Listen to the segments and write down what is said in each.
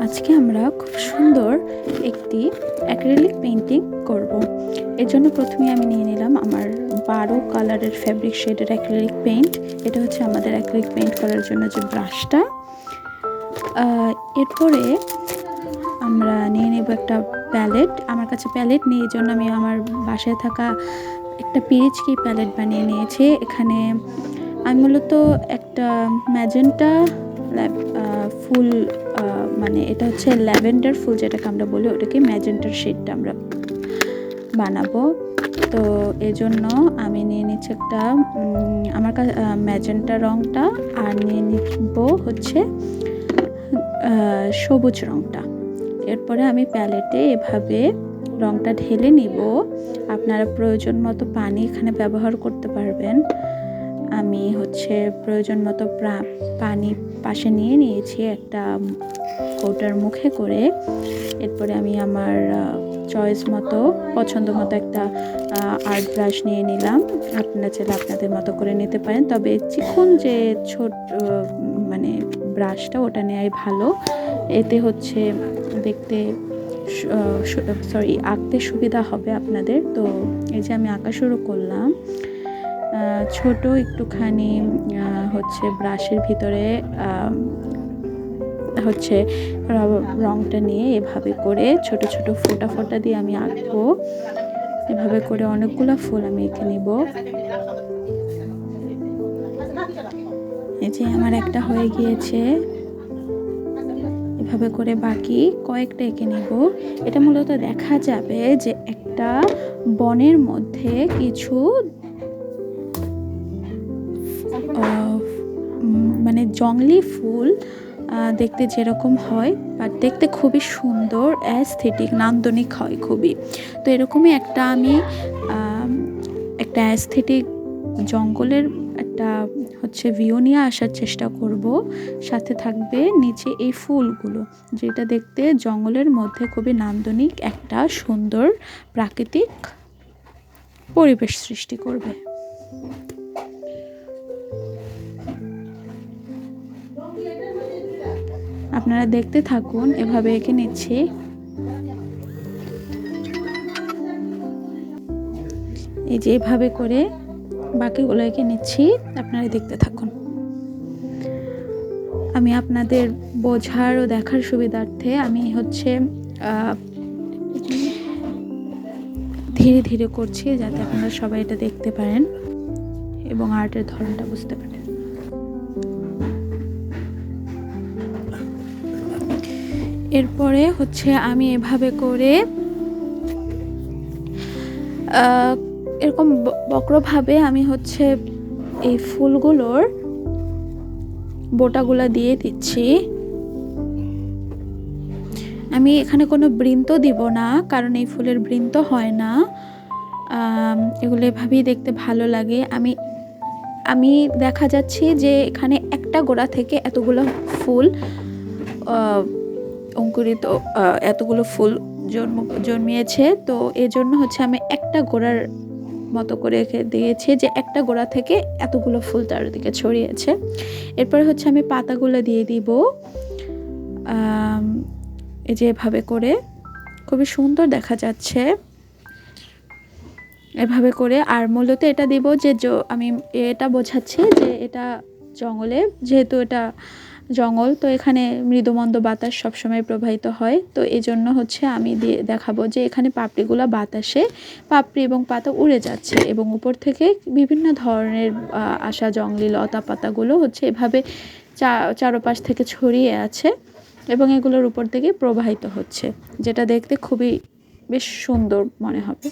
আজকে আমরা খুব সুন্দর একটি অ্যাক্রিলিক পেইন্টিং করব। এর জন্য প্রথমে আমি নিয়ে নিলাম আমার 12 কালারের ফ্যাব্রিক শেডের অ্যাক্রিলিক পেইন্ট। এটা হচ্ছে আমাদের অ্যাক্রিলিক পেইন্ট করার জন্য যে ব্রাশটা। এরপরে আমরা নিয়ে নেব একটা প্যালেট। আমার কাছে প্যালেট নেই, এই জন্য আমি আমার বাসায় থাকা একটা পিএইচকি প্যালেট বানিয়ে নিয়েছি। এখানে আমি মূলত একটা ম্যাজেন্টা ফুল, মানে এটা হচ্ছে ল্যাভেন্ডার ফুল যেটাকে আমরা বলি, ওটাকে ম্যাজেন্টার শেডটা আমরা বানাবো। তো এই জন্য আমি নিয়ে নিচ্ছি একটা আমার কাছে ম্যাজেন্টা রঙটা, আর নিয়ে নিব হচ্ছে সবুজ রঙটা। এরপরে আমি প্যালেটে এভাবে রঙটা ঢেলে নিব। আপনারা প্রয়োজন মতো পানি এখানে ব্যবহার করতে পারবেন। আমি হচ্ছে প্রয়োজন মতো পানি পাশে নিয়ে নিয়েছি একটা কৌটার মুখে করে। এরপরে আমি আমার চয়েস মতো পছন্দ মতো একটা আর্ট ব্রাশ নিয়ে নিলাম। আপনারা চাইলে আপনাদের মতো করে নিতে পারেন, তবে চিকন যে ছোট মানে ব্রাশটা ওটা নেওয়াই ভালো। এতে হচ্ছে দেখতে আঁকতে সুবিধা হবে আপনাদের। তো এই যে আমি আঁকা শুরু করলাম। ছোট একটুখানি হচ্ছে ব্রাশের ভিতরে হচ্ছে রঙটা নিয়ে এভাবে করে ছোট ছোট ফোঁটা ফোঁটা দিয়ে আমি আঁকবো। এভাবে করে অনেকগুলো ফুল আমি এঁকে নিব। এই যে আমার একটা হয়ে গিয়েছে। এভাবে করে বাকি কয়েকটা এঁকে নিব। এটা মূলত দেখা যাবে যে একটা বনের মধ্যে কিছু মানে জংলি ফুল দেখতে যেরকম হয়, বাট দেখতে খুবই সুন্দর, অ্যাস্থেটিক, নান্দনিক হয় খুবই। তো এরকমই একটা আমি একটা অ্যাস্থেটিক জঙ্গলের একটা হচ্ছে ভিউ নিয়ে আসার চেষ্টা করব। সাথে থাকবে নিচে এই ফুলগুলো, যেটা দেখতে জঙ্গলের মধ্যে খুবই নান্দনিক একটা সুন্দর প্রাকৃতিক পরিবেশ সৃষ্টি করবে। আপনারা দেখতে থাকুন, এভাবে এঁকে নিচ্ছি। এই যে এভাবে করে বাকিগুলো এঁকে নিচ্ছি, আপনারা দেখতে থাকুন। আমি আপনাদের বোঝার ও দেখার সুবিধার্থে আমি হচ্ছে ধীরে ধীরে করছি, যাতে আপনারা সবাই এটা দেখতে পারেন এবং আর্টের ধরনটা বুঝতে পারেন। এরপরে হচ্ছে আমি এভাবে করে এরকম বক্রভাবে আমি হচ্ছে এই ফুলগুলোর বোটাগুলা দিয়ে দিচ্ছি। আমি এখানে কোনো বৃন্ত দিব না, কারণ এই ফুলের বৃন্ত হয় না। এগুলো এভাবেই দেখতে ভালো লাগে। আমি দেখা যাচ্ছে যে এখানে একটা গোড়া থেকে এতগুলো ফুল অঙ্কুরিত, এতগুলো ফুল জন্মিয়েছে। তো এজন্য হচ্ছে আমি একটা গোড়ার মতো করে রেখে দিয়েছি, যে একটা গোড়া থেকে এতগুলো ফুল চারিদিকে ছড়িয়েছে। এরপরে হচ্ছে আমি পাতাগুলো দিয়ে দিব এই যে এভাবে করে, খুবই সুন্দর দেখা যাচ্ছে এভাবে করে। আর মূলত এটা দিব যে আমি এটা বোঝাচ্ছি যে এটা জঙ্গলে, যেহেতু এটা জঙ্গল, তো এখানে মৃদুমন্দ বাতাস সবসময় প্রবাহিত হয়। তো এই জন্য হচ্ছে আমি দেখাবো যে এখানে পাপড়িগুলো বাতাসে, পাপড়ি এবং পাতা উড়ে যাচ্ছে, এবং উপর থেকে বিভিন্ন ধরনের আসা জঙ্গলি লতা পাতাগুলো হচ্ছে এভাবে চারপাশ থেকে ছড়িয়ে আছে, এবং এগুলোর উপর থেকে প্রবাহিত হচ্ছে, যেটা দেখতে খুবই বেশ সুন্দর মনে হবে।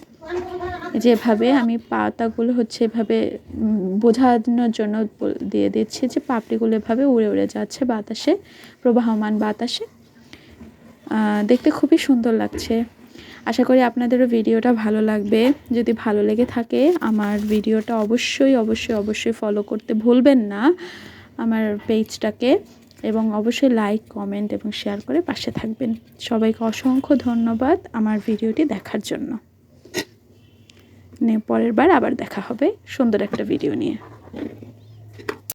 যেভাবে আমি পাতাগুলো হচ্ছে এভাবে বোঝানোর জন্য দিয়ে দিচ্ছি যে পাপড়িগুলো এভাবে উড়ে উড়ে যাচ্ছে বাতাসে, প্রবাহমান বাতাসে। দেখতে খুবই সুন্দর লাগছে। আশা করি আপনাদেরও ভিডিওটা ভালো লাগবে। যদি ভালো লেগে থাকে আমার ভিডিওটা অবশ্যই অবশ্যই অবশ্যই ফলো করতে ভুলবেন না আমার পেজটাকে, এবং অবশ্যই লাইক, কমেন্ট এবং শেয়ার করে পাশে থাকবেন। সবাইকে অসংখ্য ধন্যবাদ আমার ভিডিওটি দেখার জন্য। পরের বার আবার দেখা হবে সুন্দর একটা ভিডিও নিয়ে।